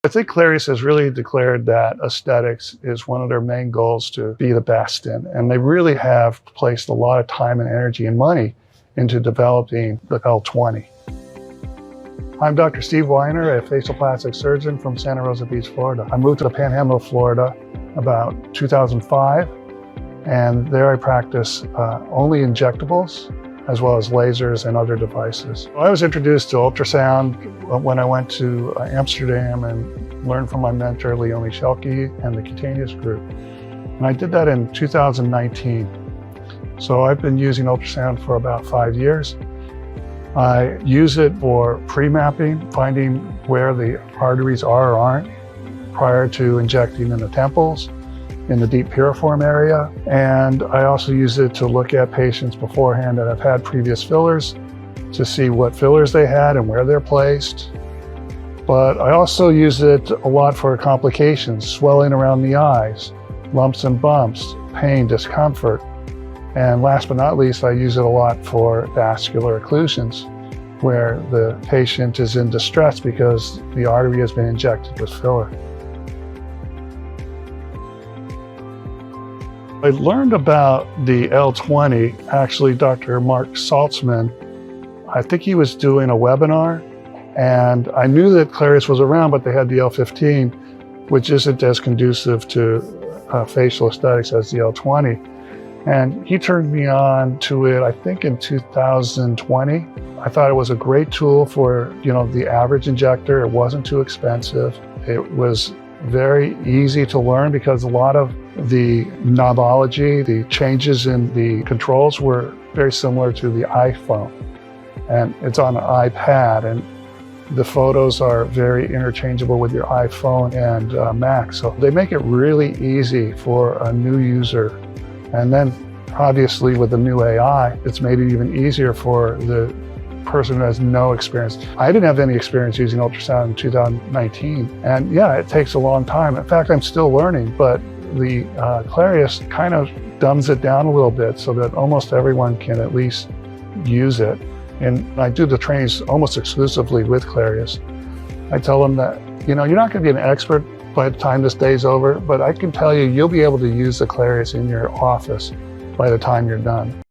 I think Clarius has really declared that aesthetics is one of their main goals to be the best in, and they really have placed a lot of time and energy and money into developing the L20. I'm Dr. Steve Weiner, a facial plastic surgeon from Santa Rosa Beach, Florida. I moved to the Panhandle of Florida about 2005, and there I practice only injectables, as well as lasers and other devices. I was introduced to ultrasound when I went to Amsterdam and learned from my mentor, Leonie Schelke, and the cutaneous group. And I did that in 2019. So I've been using ultrasound for about 5 years. I use it for pre-mapping, finding where the arteries are or aren't prior to injecting in the temples, in the deep piriform area. And I also use it to look at patients beforehand that have had previous fillers to see what fillers they had and where they're placed. But I also use it a lot for complications, swelling around the eyes, lumps and bumps, pain, discomfort. And last but not least, I use it a lot for vascular occlusions, where the patient is in distress because the artery has been injected with filler. I learned about the L20, actually Dr. Mark Saltzman. I think he was doing a webinar, and I knew that Clarius was around, but they had the L15, which isn't as conducive to facial aesthetics as the L20. And he turned me on to it, I think in 2020. I thought it was a great tool for, the average injector. It wasn't too expensive. It was very easy to learn because a lot of the knobology, the changes in the controls were very similar to the iPhone. And it's on an iPad, and the photos are very interchangeable with your iPhone and Mac. So they make it really easy for a new user. And then obviously with the new AI, it's made it even easier for the person who has no experience. I didn't have any experience using ultrasound in 2019. And yeah, it takes a long time. In fact, I'm still learning, but the Clarius kind of dumbs it down a little bit so that almost everyone can at least use it. And I do the trainings almost exclusively with Clarius. I tell them that, you're not going to be an expert by the time this day's over, but I can tell you, you'll be able to use the Clarius in your office by the time you're done.